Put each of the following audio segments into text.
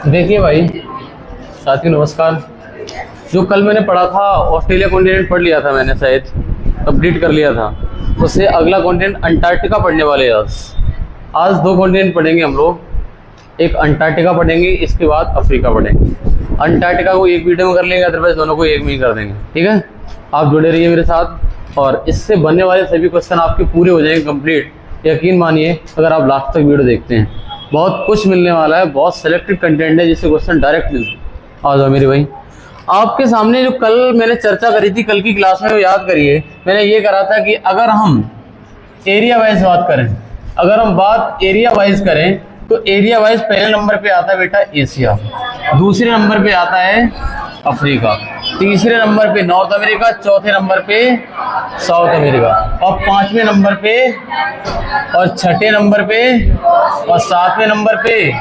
देखिए भाई साथियों नमस्कार। जो कल मैंने पढ़ा था ऑस्ट्रेलिया कॉन्टिनेंट पढ़ लिया था मैंने, शायद कंप्लीट कर लिया था। उससे अगला कॉन्टिनेंट अंटार्कटिका पढ़ने वाले हैं। आज दो कॉन्टिनेंट पढ़ेंगे हम लोग, एक अंटार्कटिका पढ़ेंगे, इसके बाद अफ्रीका पढ़ेंगे। अंटार्कटिका को एक वीडियो में कर लेंगे, अदरवाइज दोनों को एक में ही कर देंगे। ठीक है, आप जुड़े रहिए मेरे साथ और इससे बनने वाले सभी क्वेश्चन आपके पूरे हो जाएंगे कंप्लीट। यकीन मानिए अगर आप लास्ट तक वीडियो देखते हैं, बहुत कुछ मिलने वाला है, बहुत सिलेक्टेड कंटेंट है जिससे क्वेश्चन डायरेक्ट मिलते। आ जाओ मेरे भाई, आपके सामने जो कल मैंने चर्चा करी थी कल की क्लास में, वो याद करिए। मैंने ये करा था कि अगर हम एरिया वाइज बात करें, अगर हम बात एरिया वाइज करें तो एरिया वाइज पहले नंबर पे आता है बेटा एशिया, दूसरे नंबर पे आता है अफ्रीका, तीसरे नंबर पे नॉर्थ अमेरिका, चौथे नंबर पे साउथ अमेरिका और पांचवें नंबर पे और छठे नंबर पे और सातवें नंबर पे।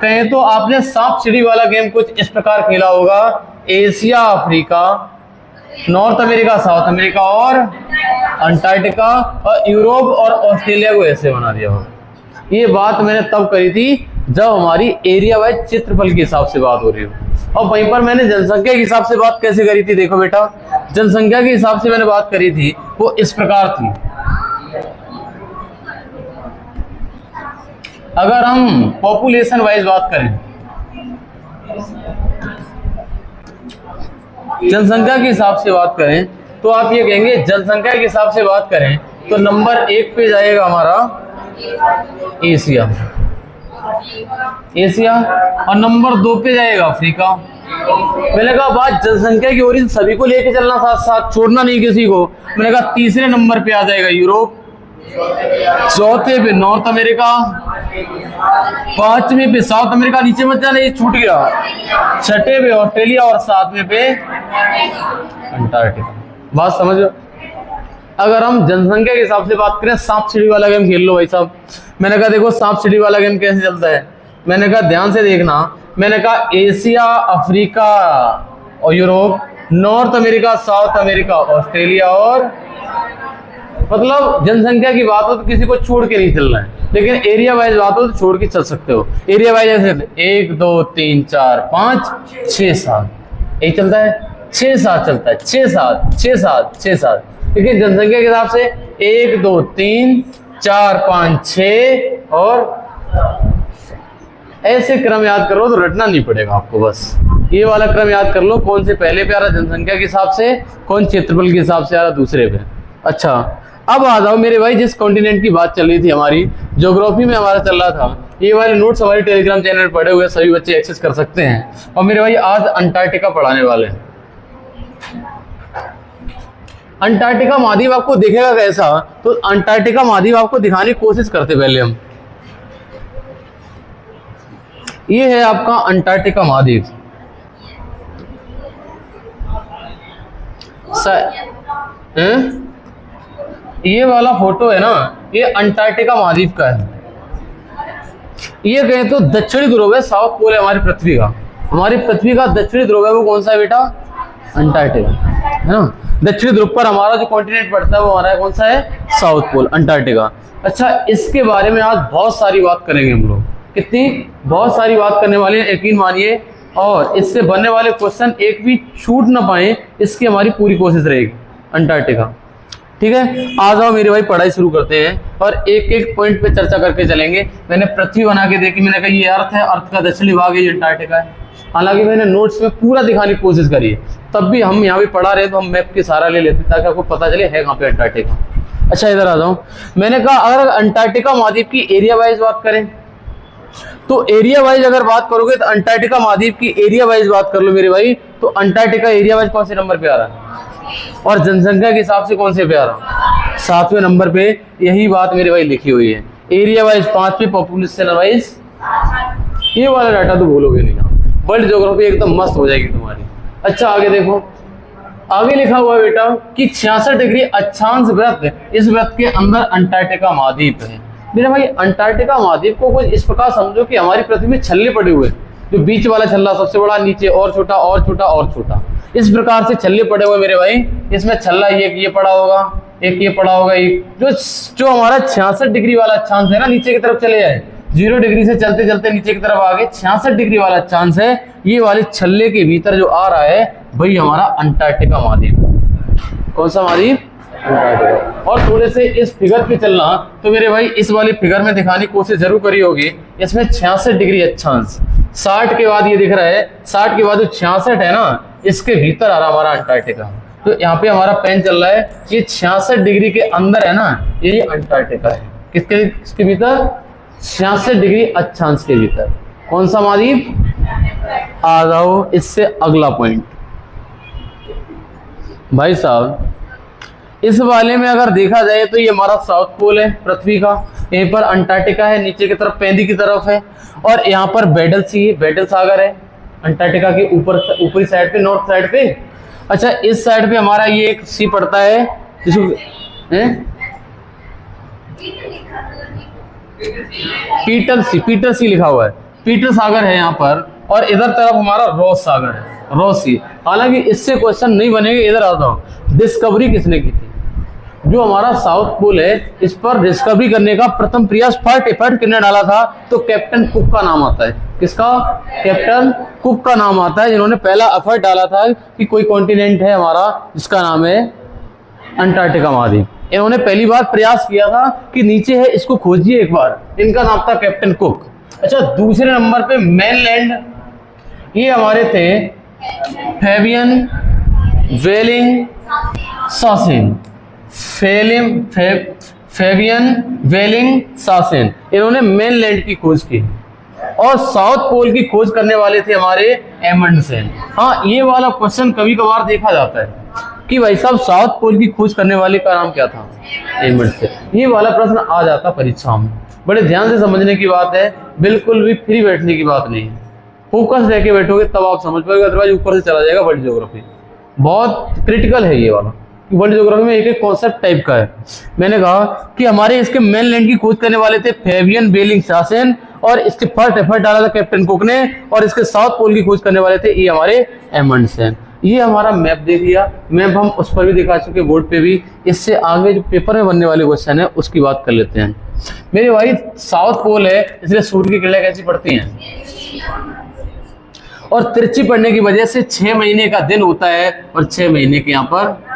कहें तो आपने सांप सीढ़ी वाला गेम कुछ इस प्रकार खेला होगा, Asia Africa, north America south America और अंटार्कटिका और यूरोप और ऑस्ट्रेलिया को ऐसे बना दिया होगा। ये बात मैंने तब करी थी जब हमारी एरिया वाइज क्षेत्रफल के हिसाब से बात हो रही हो। और वहीं पर मैंने जनसंख्या के हिसाब से बात कैसे करी थी, देखो बेटा, जनसंख्या के हिसाब से मैंने बात करी थी वो इस प्रकार थी। अगर हम पॉपुलेशन वाइज बात करें, जनसंख्या के हिसाब से बात करें तो आप ये कहेंगे, जनसंख्या के हिसाब से बात करें तो नंबर एक पे जाएगा हमारा एशिया, एशिया और नंबर दो पे जाएगा अफ्रीका। मैंने कहा बात जनसंख्या की हो रही, सभी को लेके चलना, साथ साथ छोड़ना नहीं किसी को। मैंने कहा तीसरे नंबर पे आ जाएगा यूरोप, चौथे पे नॉर्थ अमेरिका, पांचवें पे साउथ अमेरिका, नीचे मत जाना ये छूट गया, छठे पे ऑस्ट्रेलिया और सातवें पे अंटार्कटिका। बात समझो। अगर हम जनसंख्या के हिसाब से बात करें, सांप सीढ़ी वाला गेम खेल लो भाई साहब। मैंने कहा देखो सांप सीढ़ी वाला गेम कैसे चलता है, मैंने कहा ध्यान से देखना। मैंने कहा एशिया अफ्रीका और Europe, north America south America Australia और, मतलब जनसंख्या की बात हो तो किसी को छोड़ के नहीं चलना है, लेकिन एरिया वाइज बात हो तो छोड़ के चल सकते हो। एरिया वाइज ऐसे 1 2 3 4 5 6 7 यही चलता है, 6 7 चलता है, 6 7 6 7 6 7। लेकिन जनसंख्या के हिसाब से 1 2 3 4 5 6 और ऐसे क्रम याद करो तो रटना नहीं पड़ेगा आपको, बस ये वाला क्रम याद कर लो। कौन से पहले पे आ रहा जनसंख्या के हिसाब से, कौन क्षेत्रफल के हिसाब से आ रहा दूसरे पे। अच्छा अब आ जाओ मेरे भाई, जिस कॉन्टिनेंट की बात चल रही थी हमारी, ज्योग्राफी में हमारा चल रहा था, ये वाले नोट्स हमारे टेलीग्राम चैनल पर पड़े हुए, सभी बच्चे एक्सेस कर सकते हैं। और मेरे भाई आज अंटार्कटिका पढ़ाने वाले हैं। अंटार्कटिका महाद्वीप आपको दिखेगा कैसा, तो अंटार्कटिका महाद्वीप आपको दिखाने की कोशिश करते पहले हम। ये है आपका अंटार्कटिका महाद्वीप। ये वाला फोटो है ना, ये अंटार्कटिका महाद्वीप का है। ये कहें तो दक्षिणी ध्रुव है, साउथ पोल है हमारी पृथ्वी का। हमारी पृथ्वी का दक्षिणी ध्रुव है वो कौन सा है बेटा, अंटार्कटिका है ना। दक्षिणी ध्रुव पर हमारा जो कॉन्टिनेंट पड़ता है वो हमारा कौन सा है, साउथ पोल, अंटार्कटिका। अच्छा इसके बारे में आज बहुत सारी बात करेंगे हम लोग, कितनी बहुत सारी बात करने वाले हैं, यकीन मानिए। और इससे बनने वाले क्वेश्चन एक भी छूट ना पाए, इसकी हमारी पूरी कोशिश रहेगी। अंटार्कटिका ठीक है, आ जाओ मेरे भाई पढ़ाई शुरू करते हैं और एक एक पॉइंट पे चर्चा करके चलेंगे। मैंने पृथ्वी बना के देखी, मैंने कहा ये अर्थ है, अर्थ का दक्षिणी भाग है, ये अंटार्कटिका है। हालांकि मैंने नोट्स में पूरा दिखाने की कोशिश करी है, तब भी हम यहाँ पे पढ़ा रहे तो हम मैप के सहारा ले लेते ताकि आपको पता चले है कहाँ पे अंटार्कटिका। अच्छा इधर आ जाओ, मैंने कहा अगर अंटार्कटिका महाद्वीप की एरिया वाइज बात करें तो एरिया वाइज अगर बात करोगे तो अंटार्कटिका महाद्वीप की एरिया वाइज बात कर लो मेरे भाई, तो अंटार्कटिका एरिया वाइज कौन से नंबर पे आ रहा है और जनसंख्या के हिसाब से कौन से पे आ रहा है, 7वें नंबर पे। यही बात मेरे भाई लिखी हुई है, एरिया वाइज 5 पे, पॉपुलेशन वाइज। ये वाला डाटा तो भूलोगे नहीं, वर्ल्ड ज्योग्राफी एकदम मस्त हो जाएगी तुम्हारी। अच्छा आगे देखो, आगे लिखा हुआ है बेटा कि 66 डिग्री अक्षांश वृत्त, इस वृत्त के अंदर अंटार्कटिका महाद्वीप है। मेरा भाई अंटार्कटिका महाद्वीप को कुछ इस प्रकार समझो कि हमारी पृथ्वी में छल्ले पड़े हुए, जो बीच वाला छल्ला सबसे बड़ा, नीचे और छोटा और छोटा और छोटा, इस प्रकार से छल्ले पड़े हुए मेरे भाई। इसमें छल्ला ये पड़ा होगा, एक ये पड़ा होगा, एक जो हमारा 66 डिग्री वाला चांस है ना नीचे की तरफ चले जाए, 0 डिग्री से चलते चलते नीचे की तरफ आगे 66 डिग्री वाला चांस है, ये वाले छल्ले के भीतर जो आ रहा है वही हमारा अंटार्कटिका महाद्वीप। कौन सा महाद्वीप? अंटार्कटिका। और थोड़े से इस फिगर पे चलना, तो मेरे भाई इस वाले फिगर में दिखाने की कोशिश जरूर करी होगी। इसमें 66 डिग्री अक्षांश, 60 के बाद ये दिख रहा है, 60 के बाद जो 66 है ना, इसके भीतर आ रहा हमारा अंटार्कटिका। तो यहाँ पे हमारा पेन चल रहा है, ये 66 डिग्री के अंदर है ना, यही अंटार्कटिका है। किसके भीतर? 66 डिग्री अक्षांश के भीतर। कौन सा महाद्वीप? आ जाओ इससे अगला पॉइंट भाई साहब। इस वाले में अगर देखा जाए तो ये हमारा साउथ पोल है पृथ्वी का, यहीं पर अंटार्कटिका है, नीचे की तरफ पेंदी की तरफ है, और यहाँ पर बेडल सी, बेडल सागर है अंटार्कटिका के ऊपरी साइड पे, नॉर्थ साइड पे। अच्छा, इस साइड पे हमारा ये एक सी पड़ता है जिसको पीटर सी लिखा हुआ है, पीटर सागर है यहाँ पर, और इधर तरफ हमारा रॉस सागर है, रॉस सी। हालांकि इससे क्वेश्चन नहीं बनेगा, इधर आता हूँ। डिस्कवरी किसने की थी? जो हमारा साउथ पोल है इस पर डिस्कवरी करने का प्रथम प्रयास एफर्ट किसने डाला था? तो कैप्टन कुक का नाम आता है। किसका? कैप्टन कुक का नाम आता है, जिन्होंने पहला एफर्ट डाला था कि कोई कॉन्टिनेंट है हमारा जिसका नाम है अंटार्कटिका महाद्वीप। इन्होंने पहली बार प्रयास किया था कि नीचे है, इसको खोजिए एक बार। इनका नाम था कैप्टन कुक। अच्छा, दूसरे नंबर पे मेनलैंड, ये हमारे थे फेबियन वेलिंग सासेन, फेबियन वेलिंग सासेन, इन्होंने मेनलैंड की खोज की। और साउथ पोल की खोज करने वाले थे हमारे एमंडसेन। हाँ, ये वाला क्वेश्चन कभी कभार देखा जाता है कि भाई साहब साउथ पोल की खोज करने वाले का नाम क्या था? एमंडसेन। ये वाला प्रश्न आ जाता परीक्षा में। बड़े ध्यान से समझने की बात है, बिल्कुल भी फ्री बैठने की बात नहीं है। फोकस रह के बैठोगे तब आप समझ पाओगे, अदरवाइज ऊपर से चला जाएगा। वर्ल्ड ज्योग्राफी बहुत क्रिटिकल है ये वाला। वर्ल्ड ज्योग्राफी में एक एक कॉन्सेप्ट टाइप का है। मैंने कहा कि हमारे इसके मेनलैंड की खोज करने वाले थे फेबियन वेलिंग सासेन, और इसके फर्स्ट एफर्ट डाला था कैप्टन कुक ने, और इसके साउथ पोल की खोज करने वाले थे ये हमारे एमंडसेन। ये हमारा मैप देख लिया, मैप हम उस पर भी दिखा चुके, बोर्ड पे भी। इससे आगे जो पेपर में बनने वाले क्वेश्चन है उसकी बात कर लेते हैं। मेरे भाई साउथ पोल है, इसलिए सूर्य की किरणें कैसी पड़ती हैं, और तिरछी पड़ने की वजह से 6 महीने का दिन होता है, और 6 महीने के यहाँ पर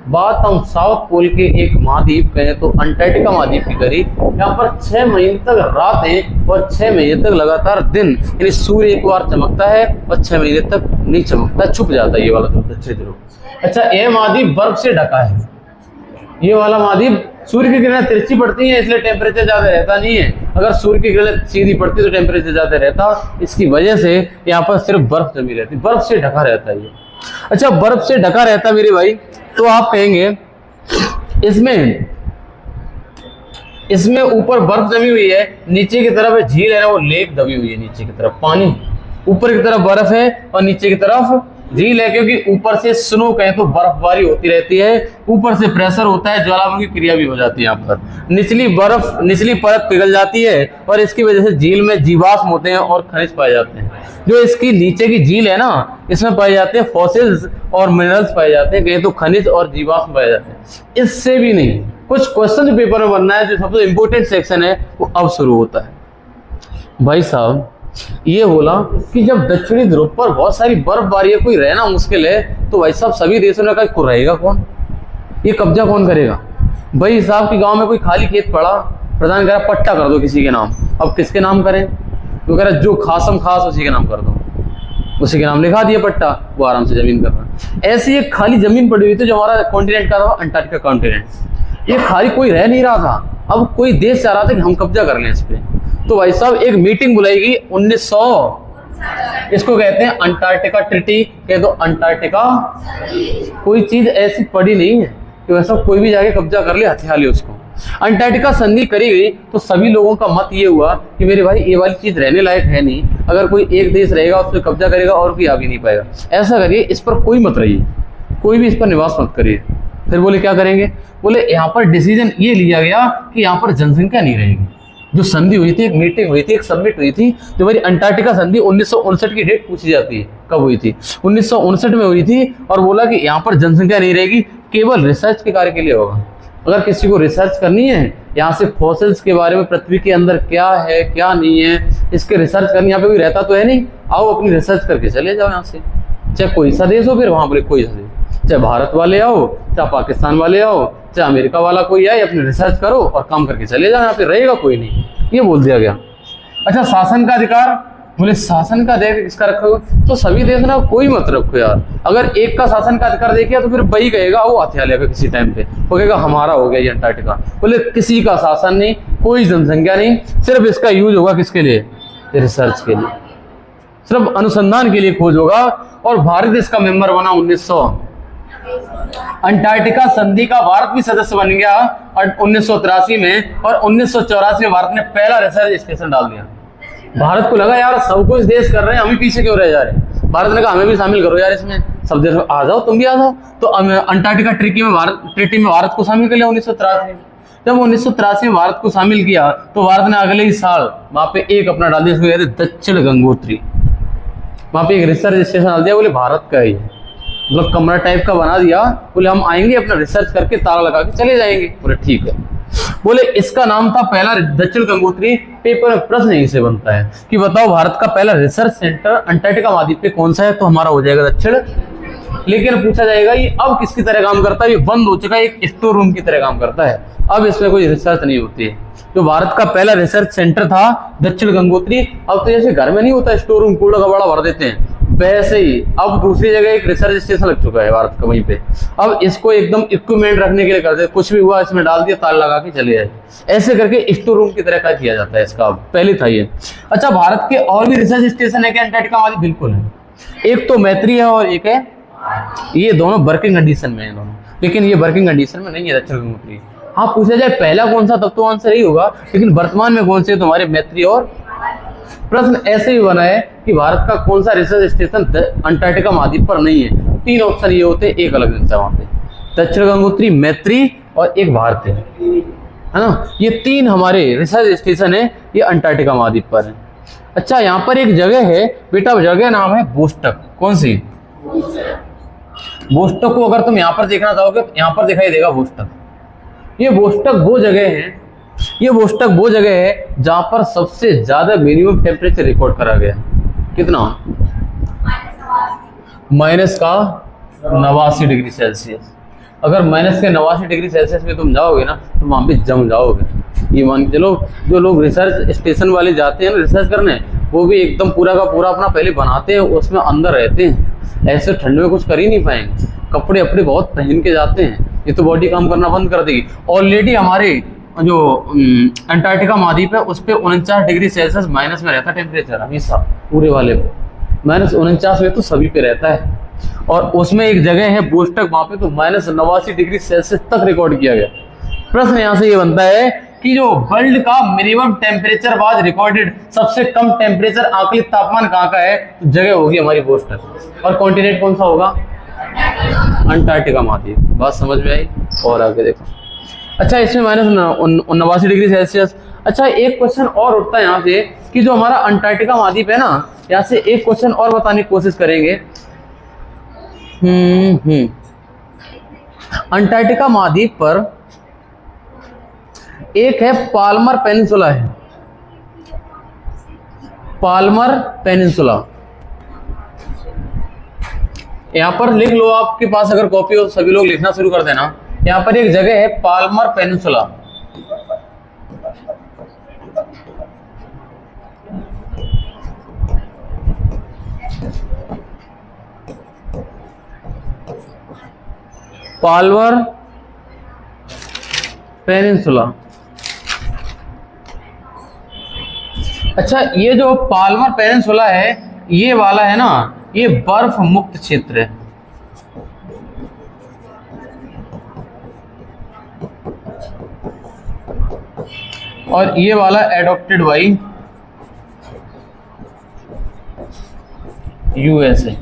बात हम साउथ पोल के एक महाद्वीप कहें तो अंटार्कटिका महाद्वीप की करी। यहाँ पर 6 महीने तक रात है और 6 महीने तक लगातार दिन, यानी सूर्य एक बार चमकता है और 6 महीने तक नहीं चमकता, छुप जाता है ये वाला दक्षिणी ध्रुव। अच्छा, यह महाद्वीप बर्फ से ढका है। ये वाला महाद्वीप, सूर्य की किरणें तिरछी पड़ती हैं इसलिए टेम्परेचर ज्यादा रहता नहीं है। अगर सूर्य की किरणें सीधी पड़ती तो टेम्परेचर ज्यादा रहता। इसकी वजह से यहाँ पर सिर्फ बर्फ जमी रहती, बर्फ से ढका रहता है ये। अच्छा, बर्फ से ढका रहता मेरे भाई, तो आप कहेंगे इसमें ऊपर बर्फ जमी हुई है, नीचे की तरफ झील है ना, वो लेक दबी हुई है, नीचे की तरफ पानी, ऊपर की तरफ बर्फ है और नीचे की तरफ झील है, क्योंकि ऊपर से स्नो कहें तो बर्फबारी होती रहती है, ऊपर से प्रेशर होता है, ज्वालामुखी क्रिया भी हो जाती है। यहाँ पर निचली परत पिघल जाती है और इसकी वजह से झील में जीवाश्म होते हैं और खनिज पाए जाते हैं। जो इसकी नीचे की झील है ना, इसमें पाए जाते हैं फॉसिल्स और मिनरल्स पाए जाते हैं, कहें तो खनिज और जीवाश्म पाए जाते हैं। इससे भी नहीं, कुछ क्वेश्चन जो पेपर में बनना है, जो सबसे इंपॉर्टेंट सेक्शन है वो अब शुरू होता है। भाई साहब, ये बोला कि जब दक्षिणी ध्रुव पर बहुत सारी बर्फबारी है, कोई रहना मुश्किल है, तो भाई साहब सभी देशों ने कहा रहेगा कौन, ये कब्जा कौन करेगा? भाई साहब की गांव में कोई खाली खेत पड़ा, प्रधान कह रहा पट्टा कर दो किसी के नाम। अब किसके नाम करें? तो कह रहा जो खासम खास उसी के नाम कर दो, उसी के नाम लिखा दिया पट्टा, वो आराम से जमीन कर रहा। ऐसी एक खाली जमीन पड़ी हुई थी जो हमारा कॉन्टिनेंट का था, अंटार्कटिका कॉन्टिनेंट। ये खाली कोई रह नहीं रहा था, अब कोई देश चाह रहा था कि हम कब्जा कर लें इस पे। तो भाई साहब एक मीटिंग बुलाई गई 1900, इसको कहते हैं अंटार्कटिका ट्रीटी, कह दो अंटार्कटिका। कोई चीज ऐसी पड़ी नहीं है कि वैसा कोई भी जाके कब्जा कर ले, हथिया ले उसको। अंटार्कटिका संधि करी गई तो सभी लोगों का मत ये हुआ कि मेरे भाई ये वाली चीज रहने लायक है नहीं, अगर कोई एक देश रहेगा उस पर कब्जा करेगा और कोई आ भी नहीं पाएगा। ऐसा करिए, इस पर कोई मत रहिए, कोई भी इस पर निवास मत करिए। फिर बोले क्या करेंगे? बोले यहाँ पर डिसीजन ये लिया गया कि यहाँ पर जनसंख्या नहीं रहेगी। जो संधि हुई थी, एक मीटिंग हुई थी, एक समिट हुई थी, जो मेरी अंटार्कटिका संधि 1959 की डेट पूछी जाती है, कब हुई थी? 1959 में हुई थी। और बोला कि यहाँ पर जनसंख्या नहीं रहेगी, केवल रिसर्च के कार्य के लिए होगा। अगर किसी को रिसर्च करनी है यहाँ से फॉसिल्स के बारे में, पृथ्वी के अंदर क्या है क्या नहीं है, इसके रिसर्च करनी, यहाँ पे कोई रहता तो है नहीं, आओ अपनी रिसर्च करके चले जाओ यहाँ से। चाहे कोई सा देश हो, फिर वहाँ बोले कोई सा देश, चाहे भारत वाले आओ, चाहे पाकिस्तान वाले आओ, चाहे अमेरिका वाला कोई आए, अपनी रिसर्च करो और काम करके चले जाओ, यहाँ पे रहेगा कोई नहीं, ये बोल दिया गया। अच्छा, शासन का अधिकार, बोले शासन का अधिकार किसका रखा हुआ, तो सभी देश ना, कोई मत रखो यार। अगर एक का शासन का अधिकार देखिए तो फिर वही कहेगा, वो हथियार लेगा किसी टाइम पे, वो कहेगा हमारा हो गया ये अंटार्कटिका। बोले किसी का शासन नहीं, कोई जनसंख्या नहीं, सिर्फ इसका यूज होगा किसके लिए, रिसर्च के लिए, सिर्फ अनुसंधान के लिए खोज होगा। और भारत इसका मेंबर बना 1900, अंटार्कटिका संधि का भारत भी सदस्य बन गया 1983 में, और 1984 में भारत ने पहला रिसर्च स्टेशन डाल दिया। भारत को लगा यार सब कुछ देश कर रहे हैं, हम ही पीछे क्यों रह जा रहे हैं, भारत ने कहा हमें भी शामिल करो यार इसमें, सब देश आ जाओ, तुम भी आ जाओ। तो अंटार्कटिका ट्रीटी में भारत को शामिल कर लिया 1983 में। जब 1983 में भारत को शामिल किया तो भारत ने अगले ही साल वहां पे एक अपना डाल दिया, इसको कहते हैं दक्षिण गंगोत्री। वहां पे एक रिसर्च स्टेशन डाल दिया, बोले भारत का ही है, मतलब कमरा टाइप का बना दिया, बोले हम आएंगे अपना रिसर्च करके ताला लगा के चले जाएंगे। बोले ठीक है। बोले इसका नाम था पहला दक्षिण गंगोत्री। पेपर में प्रश्न यहीं से बनता है कि बताओ भारत का पहला रिसर्च सेंटर अंटार्कटिका महाद्वीप पे कौन सा है, तो हमारा हो जाएगा दक्षिण। लेकिन पूछा जाएगा ये अब किसकी तरह काम करता है, ये बंद हो चुका है, एक स्टोर रूम की तरह काम करता है, अब इसमें कोई रिसर्च नहीं होती है। जो भारत का पहला रिसर्च सेंटर था दक्षिण गंगोत्री, अब तो जैसे घर में नहीं होता स्टोर रूम, कूड़ा कबाड़ा भर देते हैं, वैसे ही अब दूसरी जगह एक रिसर्च स्टेशन लग चुका है भारत का वहीं पे। अब इसको एकदम इक्विपमेंट रखने के लिए करते, कुछ भी हुआ इसमें डाल दिया, ताला लगा के चले आए, ऐसे करके स्टोर रूम की तरह का किया जाता है इसका। पहले था ये। अच्छा, भारत के और भी रिसर्च स्टेशन है क्या अंटार्कटिका वाली? बिल्कुल है। एक तो मैत्री है और एक है, ये दोनों वर्किंग कंडीशन में है दोनों, लेकिन ये वर्किंग कंडीशन में नहीं है दक्षिण गंगोत्री। हाँ, पूछा जाए पहला कौन सा, तब तो आंसर ही होगा, लेकिन वर्तमान में कौन से, तुम्हारे मैत्री और। प्रश्न ऐसे ही बना है कि भारत का कौन सा रिसर्च स्टेशन अंटार्कटिका महाद्वीप पर नहीं है। तीन ऑप्शन ये होते हैं, एक अलग दिनता वहां पे, दक्षिण गंगोत्री, मैत्री और एक भारत है ना। ये तीन हमारे रिसर्च स्टेशन है, ये अंटार्कटिका महाद्वीप पर है। अच्छा, यहाँ पर एक जगह है बेटा, जगह नाम है बोस्टक। कौन सी? बोस्टक को अगर तुम यहाँ पर देखना चाहोगे तो यहाँ पर दिखाई देगा बोस्टक। ये बोस्टक वो जगह है, ये बोस्टक वो जगह है जहां पर सबसे ज्यादा मिनिमम टेम्परेचर रिकॉर्ड करा गया। कितना? -89 डिग्री सेल्सियस। अगर -89 डिग्री सेल्सियस में तुम जाओगे ना तो वहां पे जम जाओगे। ये मान के चलो, जो लोग रिसर्च स्टेशन वाले जाते हैं ना रिसर्च करने, वो भी एकदम पूरा का पूरा अपना पहले बनाते हैं, उसमें अंदर रहते हैं, ऐसे ठंड में कुछ कर ही नहीं पाएंगे, कपड़े अपने बहुत पहन के जाते हैं, ये तो बॉडी काम करना बंद कर देगी। ऑलरेडी हमारे जो अंटार्कटिका महाद्वीप है उस पर 49 डिग्री सेल्सियस माइनस में रहता है टेम्परेचर हमेशा, पूरे वाले पे -49 में तो सभी पे रहता है। और उसमें एक जगह है बोस्टक, वहां पे तो -89 डिग्री सेल्सियस तक रिकॉर्ड किया गया। प्रश्न यहाँ से ये बनता है कि जो वर्ल्ड का मिनिमम टेम्परेचर वाज रिकॉर्डेड, सबसे कम टेम्परेचर आकलित तापमान कहाँ का है, तो जगह होगी हमारी बोस्टक। और कॉन्टिनेंट कौन सा होगा? अंटार्कटिका महाद्वीप। बात समझ में आई? और आगे देखो। अच्छा, इसमें -89 डिग्री सेल्सियस। अच्छा, एक क्वेश्चन और उठता है यहाँ से कि जो हमारा अंटार्कटिका महाद्वीप है ना, यहाँ से एक क्वेश्चन और बताने की कोशिश करेंगे। अंटार्कटिका महाद्वीप पर एक है पाल्मर पेनिनसुला है, पाल्मर पेनिनसुला। यहाँ पर लिख लो, आपके पास अगर कॉपी हो सभी लोग लिखना शुरू कर देना। यहाँ पर एक जगह है पाल्मर पेनिनसुला। Palmer peninsula. अच्छा, ये जो पाल्मर पेनिनसुला है, ये वाला है ना, ये बर्फ मुक्त क्षेत्र है। और ये वाला एडॉप्टेड बाई यूएसए।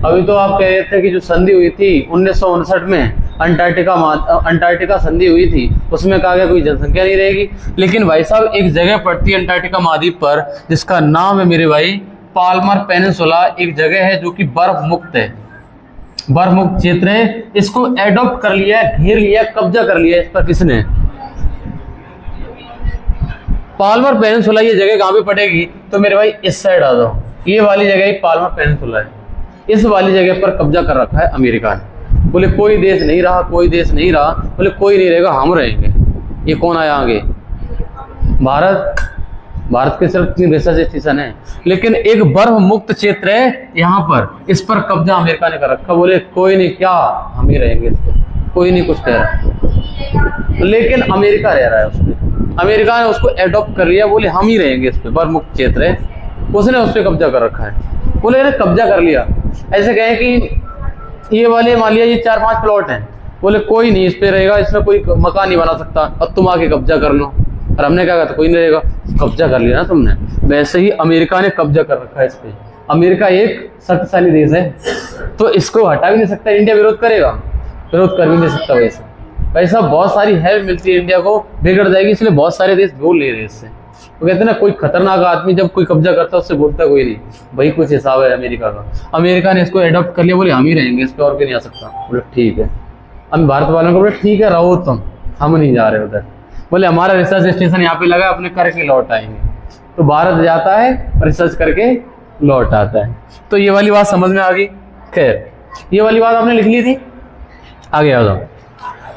अभी तो आप कह रहे थे कि जो संधि हुई थी 1959 में, अंटार्कटिका संधि हुई थी, उसमें कहा गया कोई जनसंख्या नहीं रहेगी। लेकिन भाई साहब, एक जगह पड़ती है अंटार्कटिका महाद्वीप पर जिसका नाम है मेरे भाई पाल्मर पेनिनसुला। एक जगह है जो कि बर्फ मुक्त है। बर्फ मुक्त क्षेत्र है, इसको एडॉप्ट कर लिया है, घेर लिया, कब्जा कर लिया इस पर किसने? Palmer peninsula. ये जगह कहाँ पे पड़ेगी? तो मेरे भाई इस साइड आ जाओ, ये वाली जगह ही पाल्मर पेनिनसुला है। इस वाली जगह पर कब्जा कर रखा है अमेरिका ने। बोले कोई देश नहीं रहा, कोई देश नहीं रहा। बोले कोई नहीं रहेगा, हम रहेंगे। ये कौन आया आगे? भारत। भारत के सिर्फ 3 रिसर्च स्टेशन है, लेकिन एक बर्फ मुक्त क्षेत्र है यहाँ पर, इस पर कब्जा अमेरिका ने कर रखा। बोले कोई नहीं, क्या हम ही रहेंगे इस पर, कोई नहीं कुछ कह रहा, लेकिन अमेरिका रह रहा है उस पर। अमेरिका ने उसको एडॉप्ट कर लिया। बोले हम ही रहेंगे इस पर, बर्फ मुक्त क्षेत्र है, उसने उस पर कब्जा कर रखा है। बोले ने कब्जा कर लिया, ऐसे कहें कि ये वाले मान लिया ये 4-5 प्लॉट हैं। बोले कोई नहीं इस पे रहेगा, इसमें कोई मकान नहीं बना सकता, अब तुम आके कब्जा कर लो। और हमने क्या कहा था, कोई नहीं रहेगा। कब्जा कर लिया ना तुमने। वैसे ही अमेरिका ने कब्जा कर रखा है इस पे। अमेरिका एक शक्तिशाली देश है, तो इसको हटा भी नहीं सकता। इंडिया विरोध करेगा? विरोध कर भी नहीं सकता। वैसा बहुत सारी हेल्प मिलती है इंडिया को, बिगड़ जाएगी, इसलिए बहुत सारे देश बोल ले रहे हैं इससे। तो कहते हैं ना, कोई खतरनाक आदमी जब कोई कब्जा करता है उससे बोलता कोई नहीं, वही कुछ हिसाब है अमेरिका का। अमेरिका ने इसको एडॉप्ट कर लिया। बोले हम ही रहेंगे इस पे, और कोई नहीं आ सकता। बोले ठीक है। हम भारत वालों को बोले ठीक है रहो तुम, हम नहीं जा रहे उधर। बोले हमारा रिसर्च स्टेशन यहाँ पे लगा, अपने करके लौट आएंगे। तो भारत जाता है, रिसर्च करके लौट आता है। तो ये वाली बात समझ में आ गई। खैर, ये वाली बात आपने लिख ली थी, आगे आ जाओ।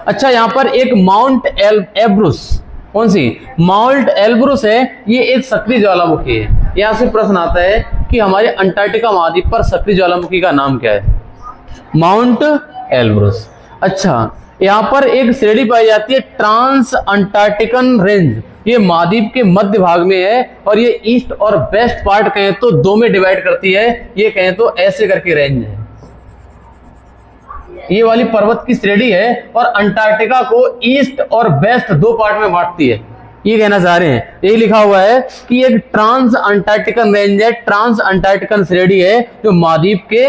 अच्छा, यहाँ पर एक माउंट एल्ब्रुस, कौन सी? माउंट एल्ब्रुस है। ये एक सक्रिय ज्वालामुखी है। यहाँ से प्रश्न आता है कि हमारे अंटार्कटिका महाद्वीप पर सक्रिय ज्वालामुखी का नाम क्या है? Mount Elbrus. अच्छा, यहाँ पर एक श्रेणी पाई जाती है, ट्रांस अंटार्कटिकन रेंज। ये महाद्वीप के मध्य भाग में है, और ये ईस्ट और वेस्ट पार्ट कहें तो 2 में डिवाइड करती है। ये कहें तो ऐसे करके रेंज है। ये वाली पर्वत की श्रेणी है, और अंटार्कटिका को ईस्ट और वेस्ट 2 पार्ट में बांटती है। ये कहना चाह रहे हैं, यही लिखा हुआ है कि एक ट्रांस अंटार्कटिकन रेंज है, ट्रांस अंटार्कटिकन श्रेणी है, जो महाद्वीप के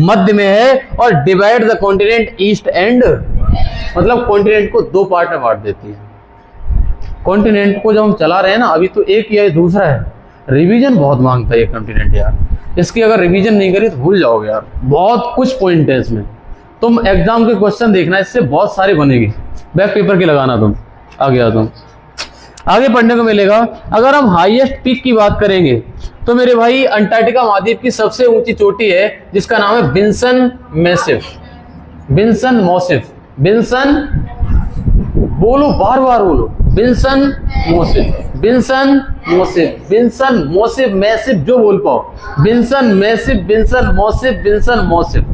मध्य में है, और divide the continent east and, मतलब कॉन्टिनेंट को 2 पार्ट में बांट देती है। कॉन्टिनेंट को जब हम चला रहे हैं ना, अभी तो एक या दूसरा है, रिवीजन बहुत मांगता है ये कॉन्टिनेंट यार। इसकी अगर रिवीजन नहीं करी तो भूल जाओगे यार, बहुत कुछ पॉइंट है इसमें। तुम एग्जाम के क्वेश्चन देखना, इससे बहुत सारी बनेगी, बैक पेपर की लगाना तुम। आगे आ तुम, आगे पढ़ने को मिलेगा। अगर हम हाईएस्ट पीक की बात करेंगे तो मेरे भाई अंटार्कटिका महाद्वीप की सबसे ऊंची चोटी है, जिसका नाम है विंसन मैसिव। विंसन मोसिफ, विंसन, बोलो बार बार बोलो, विंसन मोसिफ, विंसन मोसिफ, विंसन मोसिफ, मैसिव जो बोल पाओ, विंसन मैसिव, विंसन मोसिफ, विंसन मोसिफ,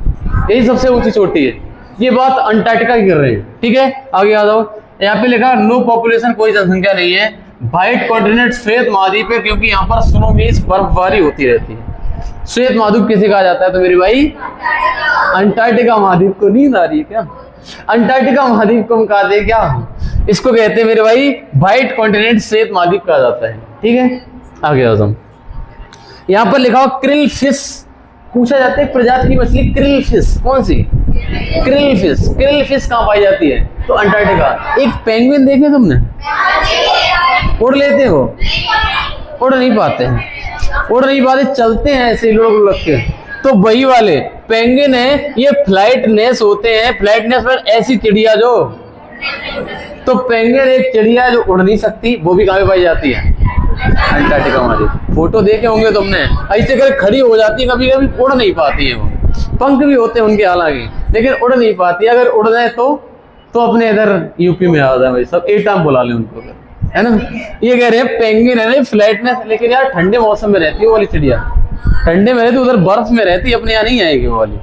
यही सबसे ऊंची चोटी है। ये बात अंटार्कटिका की कर रहे हैं, ठीक है। आगे आ जाओ, यहाँ पे लिखा नो पॉपुलेशन, कोई जनसंख्या नहीं है। व्हाइट कॉन्टिनेंट श्वेत महाद्वीप है, क्योंकि यहाँ पर स्नोमीज बर्फबारी होती रहती है। श्वेत महाद्वीप किसे कहा जाता है? तो मेरी भाई अंटार्कटिका महाद्वीप को। नींद आ रही है क्या? अंटार्कटिका महाद्वीप को हम कहते हैं क्या? इसको कहते हैं मेरे भाई व्हाइट कॉन्टिनेंट श्वेत महाद्वीप कहा जाता है, ठीक है। आगे आ जाओ, यहाँ पर लिखा हुआ क्रिल फिश पूछा जाता है, प्रजाति की मछली क्रिल फिश। कौन सी? Krill fish. क्रिल फिश कहाँ पाई जाती है? तो अंटार्कटिका। एक पेंगुइन देखे तुमने? उड़ लेते हो? उड़ नहीं पाते हैं, उड़ नहीं पाते, चलते हैं ऐसे लुढ़क लुढ़क के। तो वही वाले पेंगुइन है, ये फ्लाइटनेस होते हैं। फ्लाइटनेस पर ऐसी चिड़िया जो, तो पेंगुइन एक चिड़िया जो उड़ नहीं सकती, वो भी कहाँ पाई जाती है? अंटार्कटिका में। फोटो देखे होंगे तुमने, ऐसे कर खड़ी हो जाती है, कभी कभी उड़ नहीं पाती है वो। पंख भी होते हैं उनके हालांकि, लेकिन उड़ नहीं पाती। अगर उड़ जाए तो अपने इधर यूपी में आ जाए भाई, सब एक टाइम बुला ले उनको, है ना। ये कह रहे हैं पेंगुइन है ना फ्लाइटनेस, लेकिन यार ठंडे मौसम में रहती है वो वाली चिड़िया, ठंडे में रहती, उधर बर्फ में रहती, अपने यहाँ नहीं आएगी वो वाली।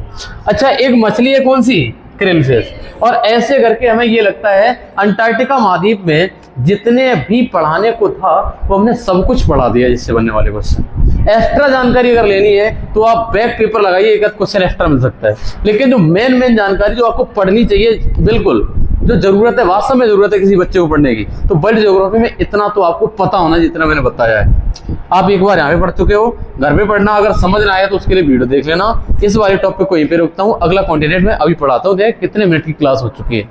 अच्छा, एक मछली है कौन सी? Krill fish. और ऐसे करके हमें ये लगता है अंटार्कटिका महाद्वीप में जितने भी पढ़ाने को था वो हमने सब कुछ पढ़ा दिया जिससे बनने वाले क्वेश्चन। एक्स्ट्रा जानकारी अगर लेनी है तो आप बैक पेपर लगाइए, एक क्वेश्चन एक्स्ट्रा मिल सकता है। लेकिन जो मेन जानकारी जो आपको पढ़नी चाहिए, बिल्कुल जो जरूरत है, वास्तव में जरूरत है किसी बच्चे को पढ़ने की, तो वर्ल्ड ज्योग्राफी में इतना तो आपको पता होना जितना मैंने बताया है। आप एक बार यहाँ पे पढ़ चुके हो, घर पे पढ़ना, अगर समझ ना आया तो उसके लिए वीडियो देख लेना। इस वाले टॉपिक को यहीं पे रोकता हूँ, अगला कॉन्टिनेंट में अभी पढ़ाता हूँ। देख कितने मिनट की क्लास हो चुकी है,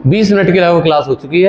20 मिनट की लगभग क्लास हो चुकी है।